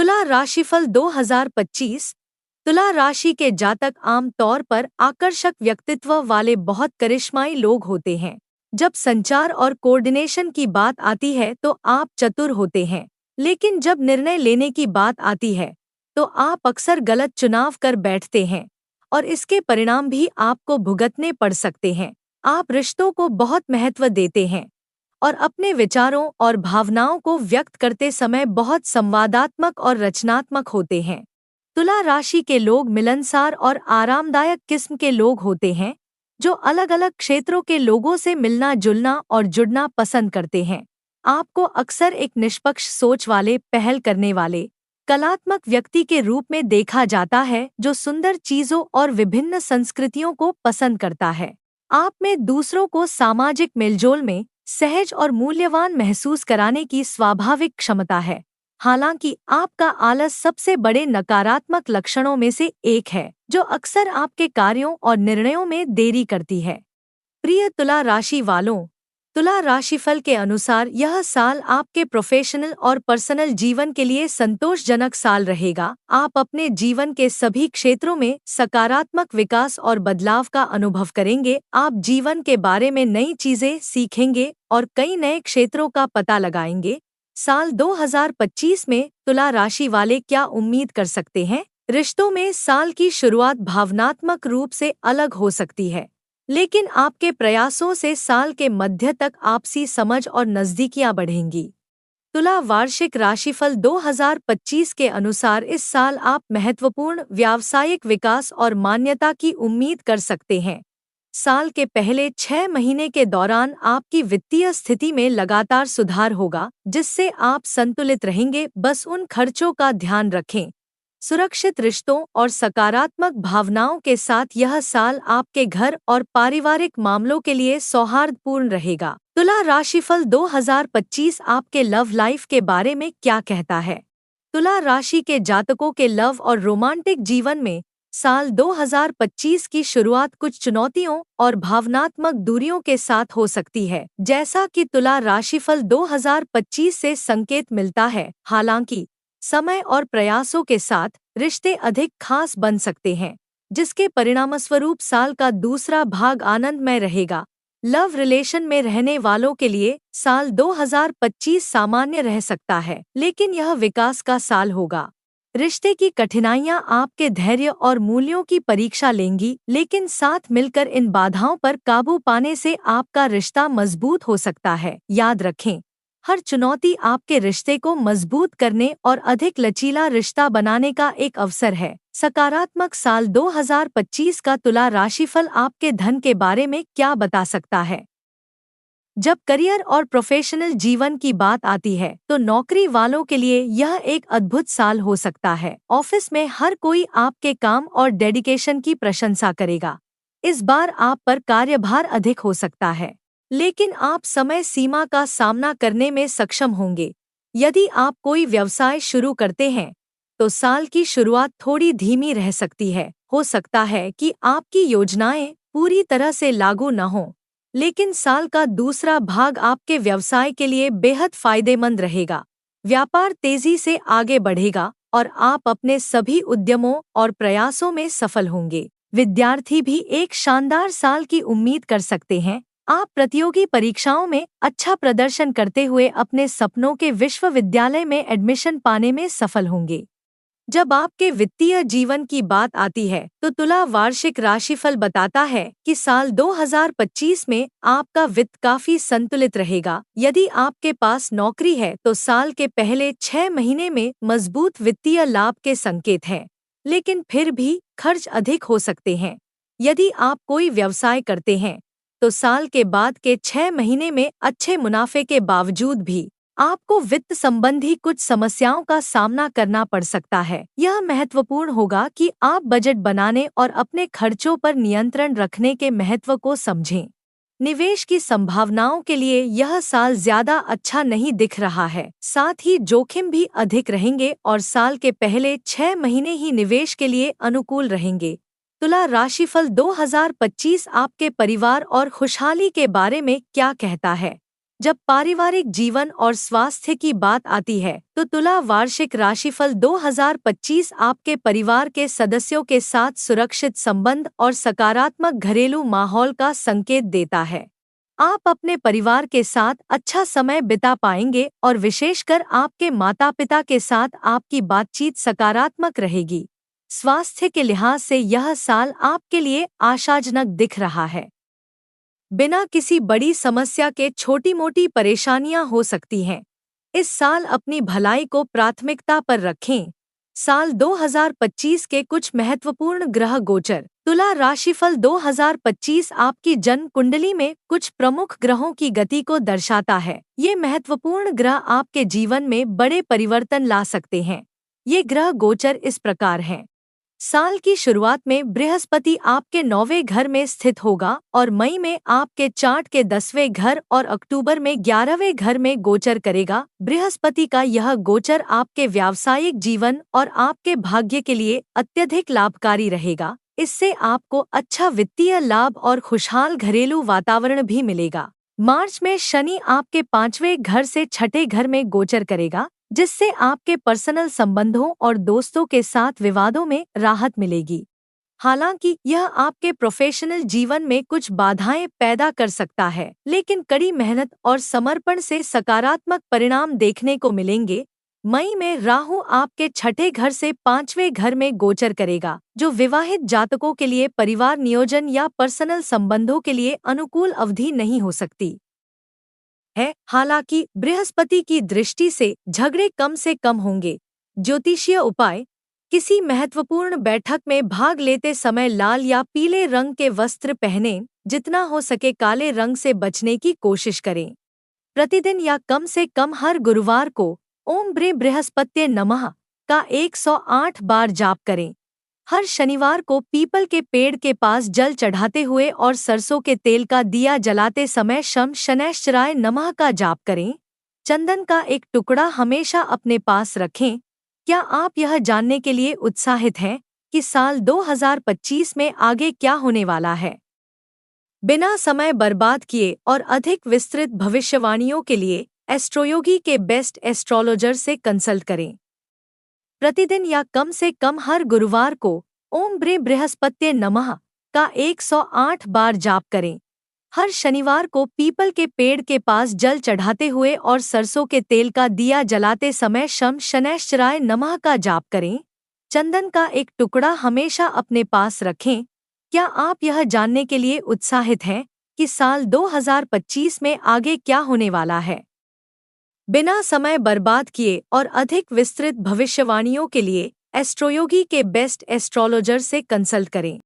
तुला राशिफल 2025। तुला राशि के जातक आम तौर पर आकर्षक व्यक्तित्व वाले बहुत करिश्माई लोग होते हैं। जब संचार और कोऑर्डिनेशन की बात आती है तो आप चतुर होते हैं, लेकिन जब निर्णय लेने की बात आती है तो आप अक्सर गलत चुनाव कर बैठते हैं और इसके परिणाम भी आपको भुगतने पड़ सकते हैं। आप रिश्तों को बहुत महत्व देते हैं और अपने विचारों और भावनाओं को व्यक्त करते समय बहुत संवादात्मक और रचनात्मक होते हैं। तुला राशि के लोग मिलनसार और आरामदायक किस्म के लोग होते हैं, जो अलग अलग क्षेत्रों के लोगों से मिलना जुलना और जुड़ना पसंद करते हैं। आपको अक्सर एक निष्पक्ष सोच वाले, पहल करने वाले, कलात्मक व्यक्ति के रूप में देखा जाता है, जो सुंदर चीजों और विभिन्न संस्कृतियों को पसंद करता है। आप में दूसरों को सामाजिक मेलजोल में सहज और मूल्यवान महसूस कराने की स्वाभाविक क्षमता है। हालांकि आपका आलस सबसे बड़े नकारात्मक लक्षणों में से एक है, जो अक्सर आपके कार्यों और निर्णयों में देरी करती है। प्रिय तुला राशि वालों, तुला राशिफल के अनुसार यह साल आपके प्रोफेशनल और पर्सनल जीवन के लिए संतोषजनक साल रहेगा। आप अपने जीवन के सभी क्षेत्रों में सकारात्मक विकास और बदलाव का अनुभव करेंगे। आप जीवन के बारे में नई चीजें सीखेंगे और कई नए क्षेत्रों का पता लगाएंगे। साल 2025 में तुला राशि वाले क्या उम्मीद कर सकते हैं? रिश्तों में साल की शुरुआत भावनात्मक रूप से अलग हो सकती है, लेकिन आपके प्रयासों से साल के मध्य तक आपसी समझ और नजदीकियां बढ़ेंगी। तुला वार्षिक राशिफल 2025 के अनुसार इस साल आप महत्वपूर्ण व्यावसायिक विकास और मान्यता की उम्मीद कर सकते हैं। साल के पहले 6 महीने के दौरान आपकी वित्तीय स्थिति में लगातार सुधार होगा, जिससे आप संतुलित रहेंगे। बस उन खर्चों का ध्यान रखें। सुरक्षित रिश्तों और सकारात्मक भावनाओं के साथ यह साल आपके घर और पारिवारिक मामलों के लिए सौहार्दपूर्ण रहेगा। तुला राशिफल 2025 आपके लव लाइफ के बारे में क्या कहता है? तुला राशि के जातकों के लव और रोमांटिक जीवन में साल 2025 की शुरुआत कुछ चुनौतियों और भावनात्मक दूरियों के साथ हो सकती है, जैसा कि तुला राशिफल 2025 से संकेत मिलता है। हालांकि समय और प्रयासों के साथ रिश्ते अधिक खास बन सकते हैं, जिसके परिणामस्वरूप साल का दूसरा भाग आनंदमय रहेगा। लव रिलेशन में रहने वालों के लिए साल 2025 सामान्य रह सकता है, लेकिन यह विकास का साल होगा। रिश्ते की कठिनाइयां आपके धैर्य और मूल्यों की परीक्षा लेंगी, लेकिन साथ मिलकर इन बाधाओं पर काबू पाने से आपका रिश्ता मजबूत हो सकता है। याद रखें, हर चुनौती आपके रिश्ते को मजबूत करने और अधिक लचीला रिश्ता बनाने का एक अवसर है। सकारात्मक साल 2025 का तुला राशिफल आपके धन के बारे में क्या बता सकता है? जब करियर और प्रोफेशनल जीवन की बात आती है तो नौकरी वालों के लिए यह एक अद्भुत साल हो सकता है। ऑफिस में हर कोई आपके काम और डेडिकेशन की प्रशंसा करेगा। इस बार आप पर कार्यभार अधिक हो सकता है, लेकिन आप समय सीमा का सामना करने में सक्षम होंगे। यदि आप कोई व्यवसाय शुरू करते हैं तो साल की शुरुआत थोड़ी धीमी रह सकती है। हो सकता है कि आपकी योजनाएं पूरी तरह से लागू न हों, लेकिन साल का दूसरा भाग आपके व्यवसाय के लिए बेहद फायदेमंद रहेगा। व्यापार तेजी से आगे बढ़ेगा और आप अपने सभी उद्यमों और प्रयासों में सफल होंगे। विद्यार्थी भी एक शानदार साल की उम्मीद कर सकते हैं। आप प्रतियोगी परीक्षाओं में अच्छा प्रदर्शन करते हुए अपने सपनों के विश्वविद्यालय में एडमिशन पाने में सफल होंगे। जब आपके वित्तीय जीवन की बात आती है तो तुला वार्षिक राशिफल बताता है कि साल 2025 में आपका वित्त काफी संतुलित रहेगा। यदि आपके पास नौकरी है तो साल के पहले 6 महीने में मजबूत वित्तीय लाभ के संकेत हैं, लेकिन फिर भी खर्च अधिक हो सकते हैं। यदि आप कोई व्यवसाय करते हैं तो साल के बाद के 6 महीने में अच्छे मुनाफे के बावजूद भी आपको वित्त संबंधी कुछ समस्याओं का सामना करना पड़ सकता है। यह महत्वपूर्ण होगा कि आप बजट बनाने और अपने खर्चों पर नियंत्रण रखने के महत्व को समझें। निवेश की संभावनाओं के लिए यह साल ज्यादा अच्छा नहीं दिख रहा है, साथ ही जोखिम भी अधिक रहेंगे और साल के पहले 6 महीने ही निवेश के लिए अनुकूल रहेंगे। तुला राशिफल 2025 आपके परिवार और खुशहाली के बारे में क्या कहता है? जब पारिवारिक जीवन और स्वास्थ्य की बात आती है तो तुला वार्षिक राशिफल 2025 आपके परिवार के सदस्यों के साथ सुरक्षित संबंध और सकारात्मक घरेलू माहौल का संकेत देता है। आप अपने परिवार के साथ अच्छा समय बिता पाएंगे और विशेषकर आपके माता पिता के साथ आपकी बातचीत सकारात्मक रहेगी। स्वास्थ्य के लिहाज से यह साल आपके लिए आशाजनक दिख रहा है। बिना किसी बड़ी समस्या के छोटी मोटी परेशानियां हो सकती हैं। इस साल अपनी भलाई को प्राथमिकता पर रखें। साल 2025 के कुछ महत्वपूर्ण ग्रह गोचर। तुला राशिफल 2025 आपकी जन्म कुंडली में कुछ प्रमुख ग्रहों की गति को दर्शाता है। ये महत्वपूर्ण ग्रह आपके जीवन में बड़े परिवर्तन ला सकते हैं। ये ग्रह गोचर इस प्रकार हैं। साल की शुरुआत में बृहस्पति आपके 9वें घर में स्थित होगा और मई में आपके चार्ट के 10वें घर और अक्टूबर में 11वें घर में गोचर करेगा। बृहस्पति का यह गोचर आपके व्यावसायिक जीवन और आपके भाग्य के लिए अत्यधिक लाभकारी रहेगा। इससे आपको अच्छा वित्तीय लाभ और खुशहाल घरेलू वातावरण भी मिलेगा। मार्च में शनि आपके 5वें घर से 6ठे घर में गोचर करेगा, जिससे आपके पर्सनल संबंधों और दोस्तों के साथ विवादों में राहत मिलेगी। हालांकि यह आपके प्रोफेशनल जीवन में कुछ बाधाएं पैदा कर सकता है, लेकिन कड़ी मेहनत और समर्पण से सकारात्मक परिणाम देखने को मिलेंगे। मई में राहु आपके 6ठे घर से 5वें घर में गोचर करेगा, जो विवाहित जातकों के लिए परिवार नियोजन या पर्सनल संबंधों के लिए अनुकूल अवधि नहीं हो सकती है। हालांकि बृहस्पति की दृष्टि से झगड़े कम से कम होंगे। ज्योतिषीय उपाय। किसी महत्वपूर्ण बैठक में भाग लेते समय लाल या पीले रंग के वस्त्र पहनें। जितना हो सके काले रंग से बचने की कोशिश करें। प्रतिदिन या कम से कम हर गुरुवार को ओम बृहस्पत्ये नमः का 108 बार जाप करें। हर शनिवार को पीपल के पेड़ के पास जल चढ़ाते हुए और सरसों के तेल का दिया जलाते समय शम शनैश्चराय नमः का जाप करें। चंदन का एक टुकड़ा हमेशा अपने पास रखें। क्या आप यह जानने के लिए उत्साहित हैं कि साल 2025 में आगे क्या होने वाला है? बिना समय बर्बाद किए और अधिक विस्तृत भविष्यवाणियों के लिए एस्ट्रोयोगी के बेस्ट एस्ट्रोलॉजर से कंसल्ट करें। प्रतिदिन या कम से कम हर गुरुवार को ओम बृहस्पत्ये नमः का 108 बार जाप करें। हर शनिवार को पीपल के पेड़ के पास जल चढ़ाते हुए और सरसों के तेल का दिया जलाते समय शम शनैश्चराय नमः का जाप करें। चंदन का एक टुकड़ा हमेशा अपने पास रखें। क्या आप यह जानने के लिए उत्साहित हैं कि साल 2025 में आगे क्या होने वाला है? बिना समय बर्बाद किए और अधिक विस्तृत भविष्यवाणियों के लिए एस्ट्रोयोगी के बेस्ट एस्ट्रोलॉजर से कंसल्ट करें।